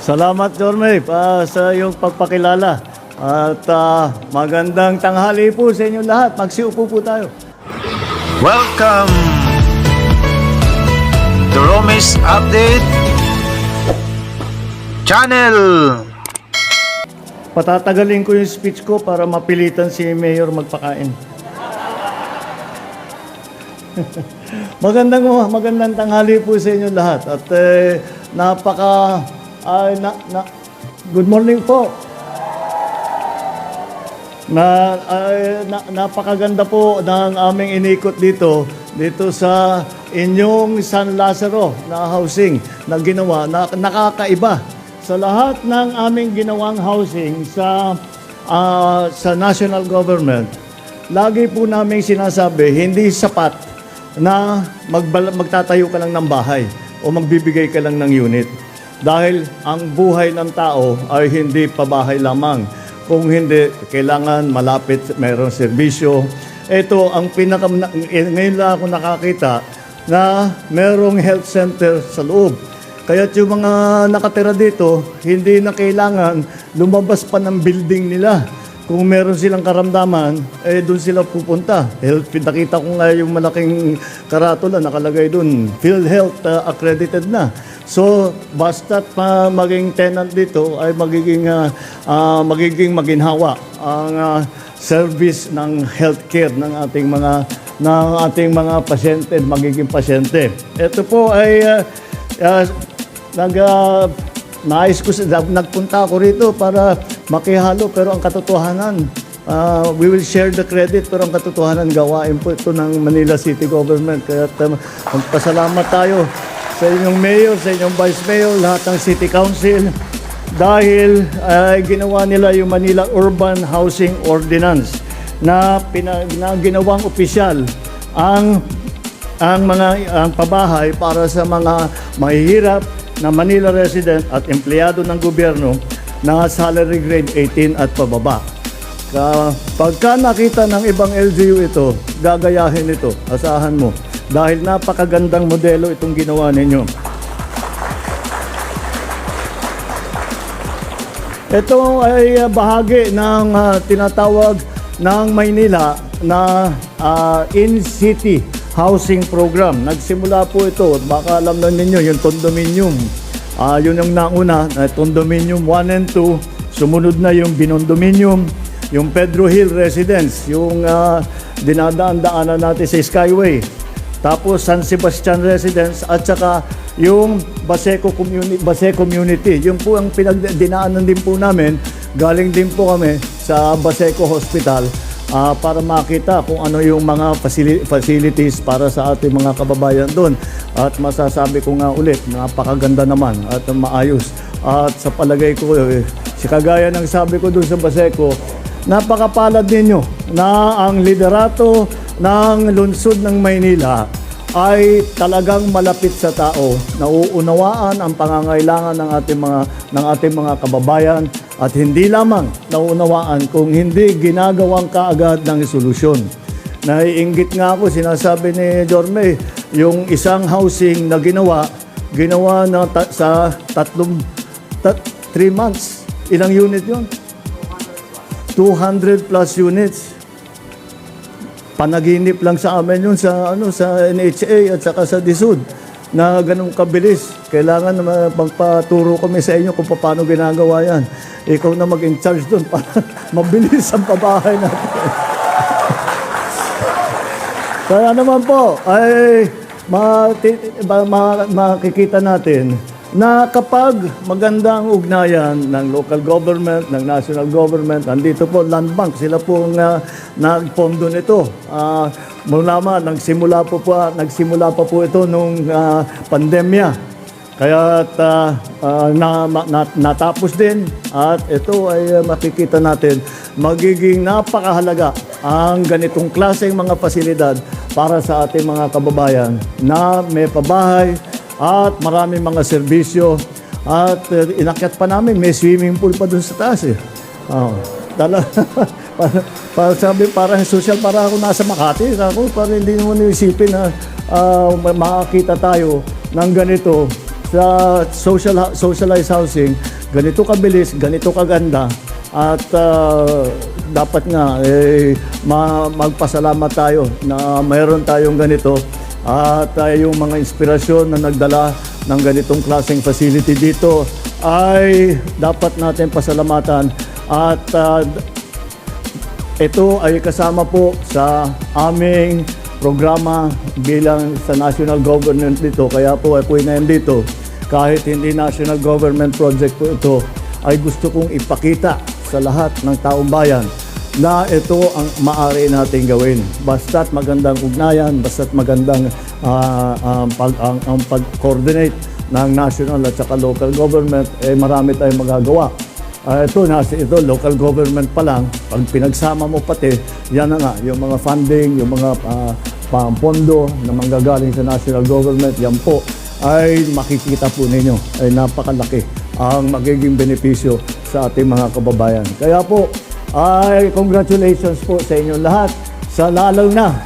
Salamat, Jorme, sa iyong pagpakilala. At magandang tanghali po sa inyo lahat. Magsiupo po tayo. Welcome to Romis Update Channel. Patatagalin ko yung speech ko para mapilitan si Mayor magpakain. Magandang tanghali po sa inyo lahat. At good morning po. Napakaganda po ng aming inikot dito sa inyong San Lazaro na housing na ginawa na nakakaiba sa lahat ng aming ginawang housing sa national government. Lagi po namin sinasabi, hindi sapat na magtatayo ka lang ng bahay o magbibigay ka lang ng unit. Dahil ang buhay ng tao ay hindi pabahay lamang. Kung hindi, kailangan malapit, mayroong serbisyo. Ito, ngayon lang ako nakakita na mayroong health center sa loob. Kaya yung mga nakatira dito, hindi na kailangan lumabas pa ng building nila. Kung meron silang karamdaman, doon sila pupunta. Nakita ko nga yung malaking karatula, nakalagay doon, PhilHealth accredited na. So, basta't maging tenant dito ay magiging maginhawa ang service ng healthcare ng ating mga pasyente, magiging pasyente. Ito po ay nagpunta ako rito para makihalo, pero ang katotohanan, we will share the credit, pero ang katotohanan, gawain po ito ng Manila City Government. Kaya magpasalamat tayo sa inyong mayor, sa inyong vice mayor, lahat ng city council, dahil ginawa nila yung Manila Urban Housing Ordinance na ginawang opisyal ang pabahay para sa mga mahihirap na Manila resident at empleyado ng gobyerno na salary grade 18 at pababa. Pagka nakita ng ibang LGU ito, gagayahin ito, asahan mo. Dahil napakagandang modelo itong ginawa ninyo. Ito ay bahagi ng tinatawag ng Maynila na in-city housing program. Nagsimula po ito, baka alam na ninyo, yung condominium. Yun yung nauna, condominium 1 and 2. Sumunod na yung binondominium, yung Pedro Hill Residence, yung dinadaan-daanan natin sa Skyway. Tapos San Sebastian Residence at saka yung Baseco Community. Yung po ang dinaanan din po namin. Galing din po kami sa Baseco Hospital para makita kung ano yung mga facilities para sa ating mga kababayan doon. At masasabi ko nga ulit, napakaganda naman at maayos. At sa palagay ko, kagaya ng sabi ko doon sa Baseco, napakapalad ninyo na ang liderato ng lungsod ng Maynila ay talagang malapit sa tao, nauunawaan ang pangangailangan ng ating mga kababayan at hindi lamang nauunawaan kung hindi ginagawang kaagad ng solusyon. Naiinggit nga ako, sinasabi ni Jorme, yung isang housing na ginawa na sa 3 months. Ilang unit yun? 200 plus units. Panaginip lang sa amin yun sa NHA at saka sa DSUD na ganun kabilis. Kailangan na magpaturo kami sa inyo kung paano ginagawa yan. Ikaw na mag-in-charge doon para mabilis ang pabahay natin. Kaya naman po ay makikita natin na kapag maganda ang ugnayan ng local government, ng national government, andito po Land Bank, sila po nagpondo nito. Nagsimula pa po ito nung pandemya. Kaya natapos din at ito ay makikita natin magiging napakahalaga ang ganitong klaseng mga pasilidad para sa ating mga kababayan na may pabahay, at maraming mga serbisyo. At inakyat pa namin, may swimming pool pa dun sa taas eh. Parang social, para ako nasa Makati. Parang hindi naman isipin na makakita tayo ng ganito sa socialized housing, ganito kabilis, ganito kaganda, at dapat nga magpasalamat tayo na mayroon tayong ganito at yung mga inspirasyon na nagdala ng ganitong klaseng facility dito ay dapat natin pasalamatan at ito ay kasama po sa aming programa bilang sa national government dito. Kaya po ako'y nandito. Kahit hindi national government project po ito, ay gusto kong ipakita sa lahat ng taong bayan na ito ang maaari nating gawin. Basta't magandang ugnayan, basta't magandang ang pag-coordinate ng national at saka local government, marami tayong magagawa. Ito, local government pa lang, pag pinagsama mo pati, yan na nga, yung mga funding, yung mga pondo na manggagaling sa national government, yan po, ay makikita po ninyo, ay napakalaki ang magiging benepisyo sa ating mga kababayan. Kaya po, ay congratulations po sa inyong lahat, sa lalo na